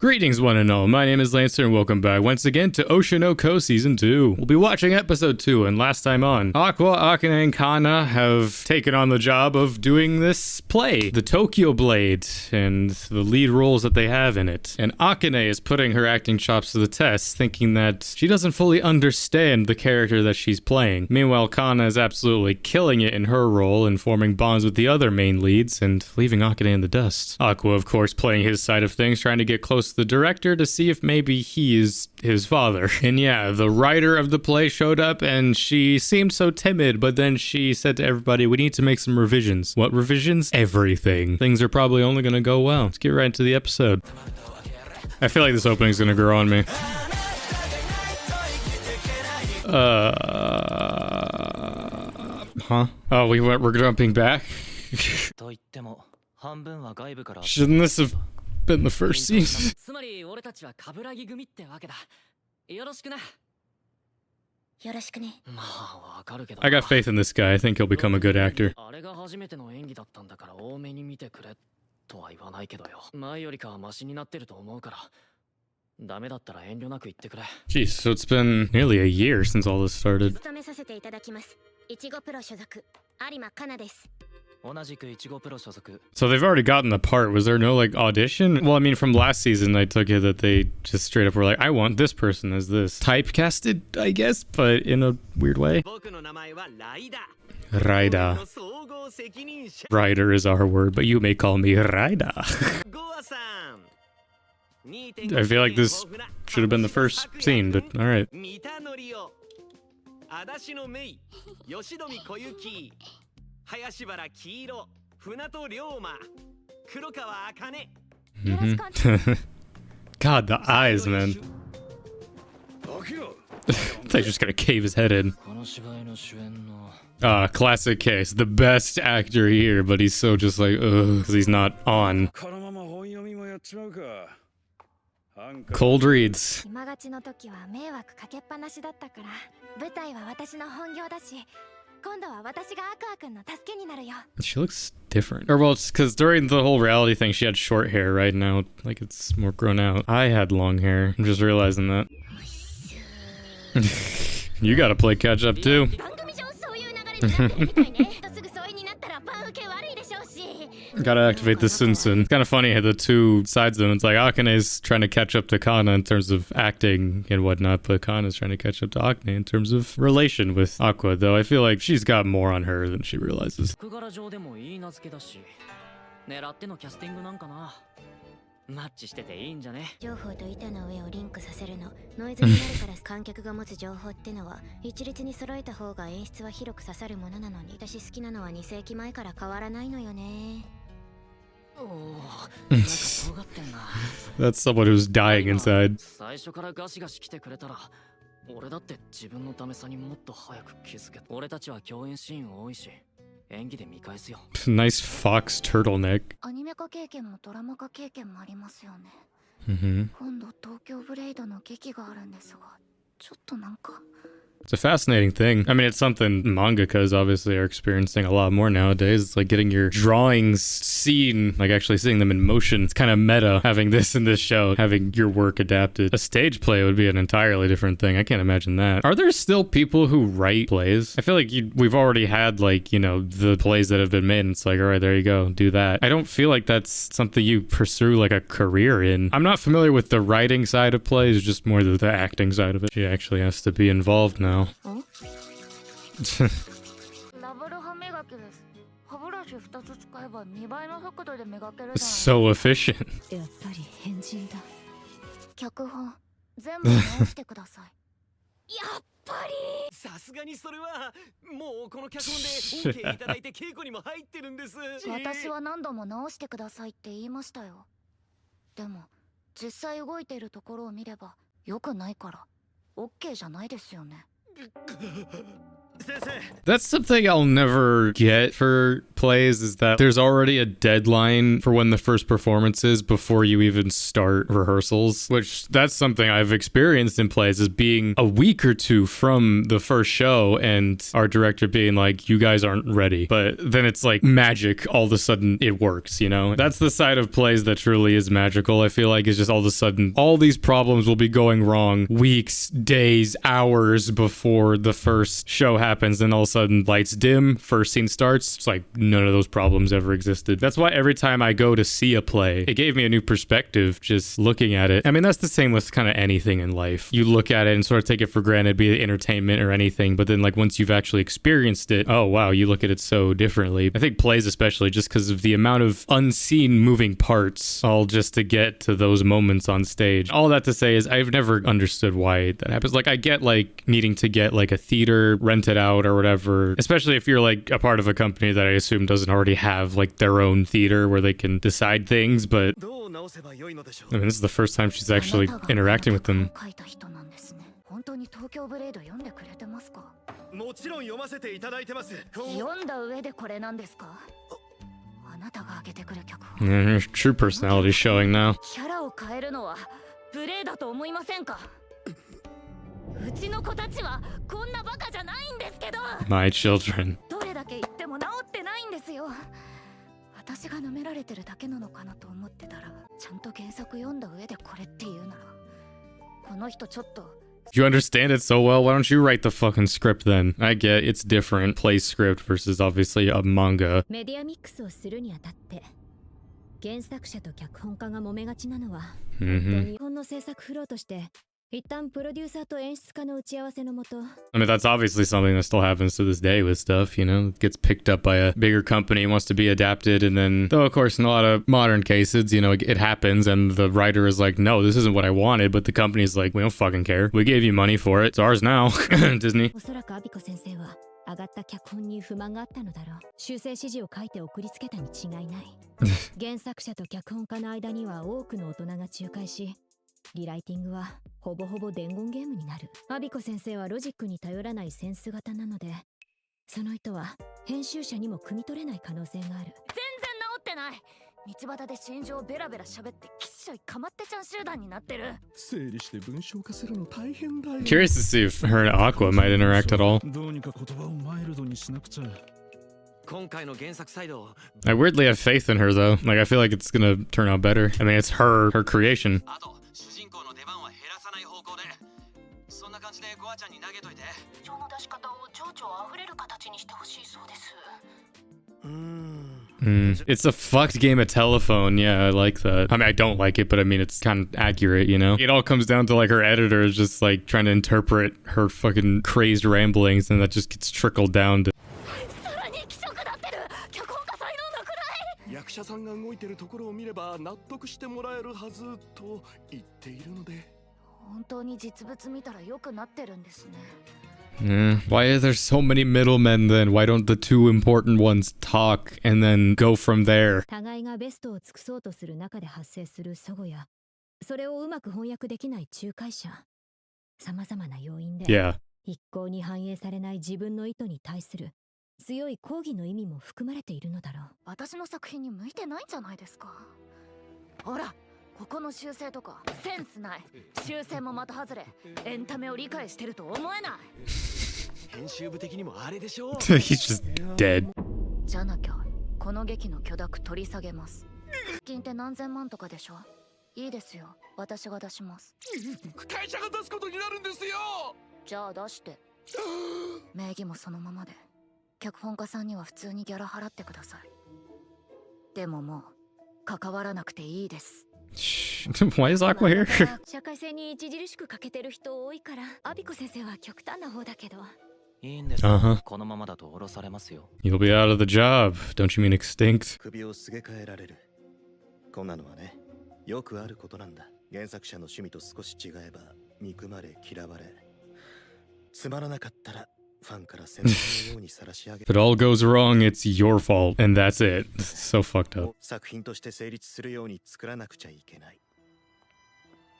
Greetings one and all, my name is Lancer and welcome back once again to Oshi No Ko Season 2. We'll be watching Episode 2, and last time on, Aqua, Akane, and Kana have taken on the job of doing this play, the Tokyo Blade, and the lead roles that they have in it. And Akane is putting her acting chops to the test, thinking that she doesn't fully understand the character that she's playing. Meanwhile, Kana is absolutely killing it in her role and forming bonds with the other main leads and leaving Akane in the dust. Aqua, of course, playing his side of things, trying to get close to the director to see if maybe he is his father. And yeah, the writer of the play showed up and she seemed so timid, but then she said to everybody, we need to make some revisions. What revisions? Everything. Things are probably only gonna go well. Let's get right into the episode. I feel like this opening's gonna grow on me. Huh? Oh, we're jumping back? Shouldn't this have been the first scene? I got faith in this guy. I think he'll become a good actor. Jeez, so it's been nearly a year since all this started. So they've already gotten the part. Was there no like audition? Well, I mean, from last season, I took it that they just straight up were like, I want this person as this. Typecasted, I guess, but in a weird way. Raida. Rider is our word, but you may call me Raida. I feel like this should have been the first scene, but alright. God, the eyes, man. They're just gonna cave his head in. Classic case. The best actor here, but he's so just like, ugh, because he's not on. Cold reads. She looks different. Or well, it's because during the whole reality thing, she had short hair. Right now, like it's more grown out. I had long hair. I'm just realizing that. You gotta play catch up too. Gotta activate the Sunsun. It's kind of funny how the two sides of them. It's like Akane's trying to catch up to Kana in terms of acting and whatnot, but Kana's trying to catch up to Akane in terms of relation with Aqua, though I feel like she's got more on her than she realizes. That's someone who's dying inside. Nice fox turtleneck. It's a fascinating thing. I mean, it's something mangakas obviously are experiencing a lot more nowadays. It's like getting your drawings seen, like actually seeing them in motion. It's kind of meta having this in this show, having your work adapted. A stage play would be an entirely different thing. I can't imagine that. Are there still people who write plays? I feel like we've already had like, you know, the plays that have been made and it's like, all right, there you go, do that. I don't feel like that's something you pursue like a career in. I'm not familiar with the writing side of plays, just more the acting side of it. She actually has to be involved now. So efficient. That's something I'll never get for plays is that there's already a deadline for when the first performance is before you even start rehearsals, which that's something I've experienced in plays, is being a week or two from the first show and our director being like, you guys aren't ready. But then it's like magic. All of a sudden it works, you know? That's the side of plays that truly is magical. I feel like it's just all of a sudden all these problems will be going wrong weeks, days, hours before the first show happens. Then all of a sudden lights dim, first scene starts. It's like none of those problems ever existed. That's why every time I go to see a play, it gave me a new perspective just looking at it. I mean, that's the same with kind of anything in life. You look at it and sort of take it for granted, be it entertainment or anything. But then like once you've actually experienced it, oh wow, you look at it so differently. I think plays especially just because of the amount of unseen moving parts, all just to get to those moments on stage. All that to say is I've never understood why that happens. Like I get like needing to get like a theater rented out or whatever, especially if you're like a part of a company that I assume doesn't already have like their own theater where they can decide things. But I mean, this is the first time she's actually interacting with them. 本当に東京ブレード読んでくれてますか？もちろん読ませていただいてます。読んだ上でこれなんですか？あなたが開けてくる脚本。Her true personality showing now. キャラを変えるのは無礼だと思いませんか？うちの子たちはこんなバカじゃないんですけど。My children. どれだけ言っても治ってないんですよ。私が舐められてるだけなのかなと思ってたら、ちゃんと原作読んだ上でこれって言うなら、この人ちょっと。 You understand it so well, why don't you write the fucking script then? I get it's different, play script versus obviously a manga. メディアミックスをするにあたって原作者と脚本家が揉めがちなのは本当に日本の制作フローとして一旦プロデューサーと演出家の打ち合わせのもと I mean, that's obviously something that still happens to this day with stuff, you know? It gets picked up by a bigger company, wants to be adapted, and then, though of course in a lot of modern cases, you know, it happens and the writer is like, no, this isn't what I wanted, but the company's like, we don't fucking care. We gave you money for it. It's ours now. Disney. おそらくアビコ先生は上がった脚本に不満があったのだろう。修正指示を書いて送りつけたに違いない。原作者と脚本家の間には多くの大人が仲介し、リライティングはほぼほぼ伝言ゲームになる。アビコ先生はロジックに頼らないセンス型なので、その意図は編集者にも汲み取れない可能性がある。全然治ってない。道端で心情をベラベラ喋ってきっしょいかまってちゃん集団になってる。整理して文章化するの大変だよ。Curious to see if her and Aqua might interact at all. どうにか言葉をマイルドにしなくちゃ。 I weirdly have faith in her though. Like I feel like it's gonna turn out better. I mean, it's her creation. It's a fucked game of telephone. Yeah, I like that. I mean, I don't like it, but I mean, it's kind of accurate, you know? It all comes down to like her editor is just like trying to interpret her fucking crazed ramblings, and that just gets trickled down to 役者さんが動いてるところを見れば納得してもらえるはずと言っているので。本当に実物見たら良くなってるんですね。Why are there so many middlemen then? Why don't the two important ones talk and then go from there? 互いがベストを尽くそうとする中で発生する齟齬や、それをうまく翻訳できない仲介者。様々な要因で、一向に反映されない自分の意図に対する 強い抗議の意味も含まれているのだろう。私の作品に向いてないんじゃないですか。ほら、ここの修正とかセンスない。修正も的外れ。エンタメを理解してると思えない。編集部的にもあれでしょう。He's just dead. じゃなきゃこの劇の許諾取り下げます。金って何千万とかでしょ。いいですよ。私が出します。会社が出すことになるんですよ。じゃあ出して。名義もそのままで。 脚本家さんには普通にギャラ払ってください。でももう関わらなくていいです。Why is Aqua here? 社会性に著しく欠けてる人多いから、アビコ先生は極端な方だけど。いいんです。このままだと降ろされますよ。You'll be out of the job. Don't you mean extinct? 首をすげ替えられる。こんなのはね、よくあることなんだ。原作者の趣味と少し違えば憎まれ嫌われ、つまらなかったら If it all goes wrong, it's your fault, and that's it. So fucked up. 作品として成立するように作らなくちゃいけない。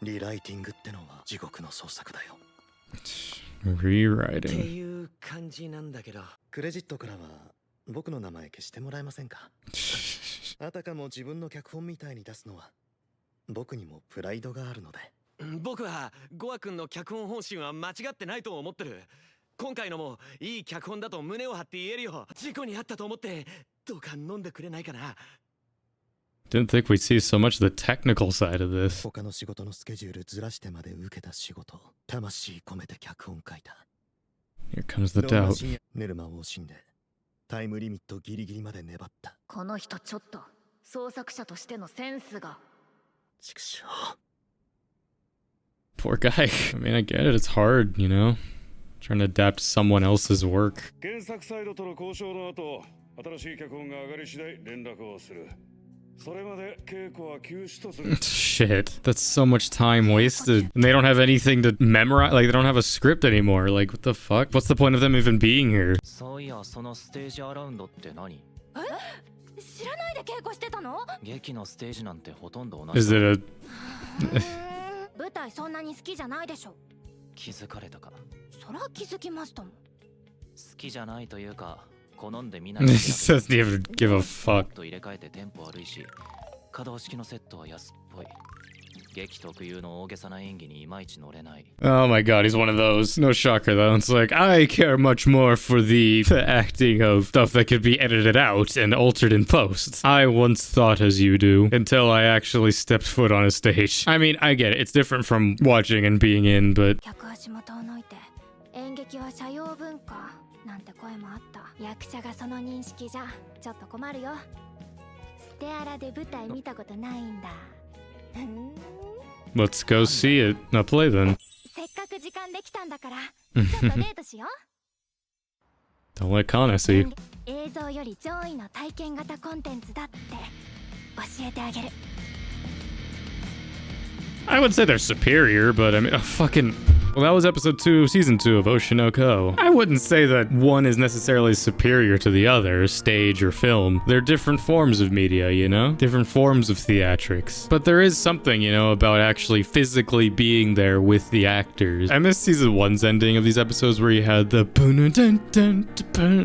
リライティングってのは地獄の創作だよ。Rewriting. っていう感じなんだけど。クレジットからは僕の名前消してもらえませんか？あたかも自分の脚本みたいに出すのは僕にもプライドがあるので。僕はゴア君の脚本方針は間違ってないと思ってる。今回のもいい脚本だと胸を張って言えるよ。事故に遭ったと思ってどうか飲んでくれないかな。 Didn't think we'd see so much of the technical side of this. 他の仕事のスケジュールずらしてまで受けた仕事、魂込めて脚本書いた。 Here comes the どんな doubt. 深夜寝る間を惜しんでタイムリミットギリギリまで粘った。この人ちょっと創作者としてのセンスが。畜生。 Poor guy. I mean, I get it. It's hard, you know? Trying to adapt to someone else's work. 原作サイドとの交渉の後、新しい脚本が上がり次第連絡をする。それまで稽古は休止とする。 Shit. That's so much time wasted. And they don't have anything to memorize. Like, they don't have a script anymore. Like, what the fuck? What's the point of them even being here? そういや、そのステージアラウンドって何？知らないで稽古してたの？劇のステージなんてほとんど同じ。Is it a... 舞台そんなに好きじゃないでしょ。気づかれたか？そら気づきましたもん。好きじゃないというか、好んで見ない。 This doesn't even give a fuck. と入れ替えてテンポ悪いし、可動式のセットは安っぽい。劇特有の大げさな演技にいまいち乗れない。 Oh my god, he's one of those. No shocker though. It's like, I care much more for the acting of stuff that could be edited out and altered in post. I once thought as you do, until I actually stepped foot on a stage. I mean, I get it. It's different from watching and being in, but... 客足元を除いて演劇は社用文化なんて声もあった。役者がその認識じゃちょっと困るよ。ステアラで舞台見たことないんだ。Let's go see it. Now play then. せっかく時間できたんだからちょっとデートしよう。 Don't let Kana see. 映像より上位の体験型コンテンツだって教えてあげる。 I would say they're superior, but I mean, fucking... Well, that was episode 2 of season 2 of Oshi No Ko. I wouldn't say that one is necessarily superior to the other, stage or film. They're different forms of media, you know? Different forms of theatrics. But there is something, you know, about actually physically being there with the actors. I missed season 1's ending of these episodes where you had the...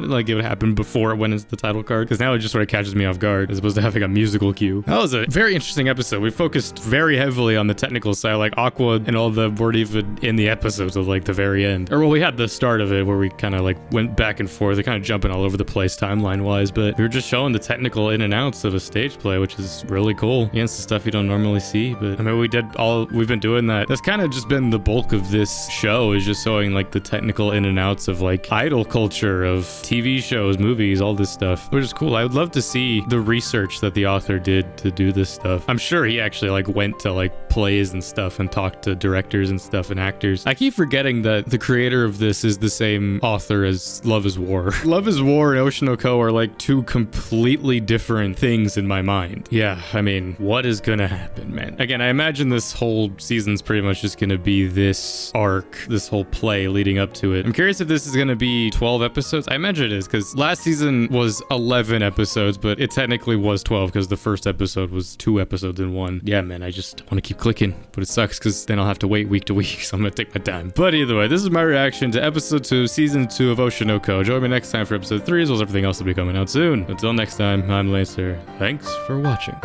Like it would happen before it went into the title card, because now it just sort of catches me off guard as opposed to having a musical cue. That was a very interesting episode. We focused very heavily on the technical side, like Aqua and all the weren't even in the episodes of like the very end. Or well, we had the start of it where we kind of like went back and forth, kind of jumping all over the place timeline wise, but we were just showing the technical in and outs of a stage play, which is really cool. Against the stuff you don't normally see, but I mean, we've been doing that. That's kind of just been the bulk of this show, is just showing like the technical in and outs of like idol culture, of TV shows, movies, all this stuff, which is cool. I would love to see the research that the author did to do this stuff. I'm sure he actually like went to like plays and stuff and talked to directors and stuff and actors. I keep forgetting that the creator of this is the same author as Love is War. Love is War and Oshi No Ko are like two completely different things in my mind. Yeah, I mean, what is gonna happen, man? Again, I imagine this whole season's pretty much just gonna be this arc, this whole play leading up to it. I'm curious if this is gonna be 12 episodes. I imagine it is, because last season was 11 episodes, but it technically was 12 because the first episode was 2 episodes in one. Yeah, man, I just want to keep clicking, but it sucks because then I'll have to wait week to week, so I'm gonna take my time. But either way, this is my reaction to episode 2, season 2 of Oshi No Ko. Join me next time for episode 3, as well as everything else will be coming out soon. Until next time, I'm Lancer. Thanks for watching.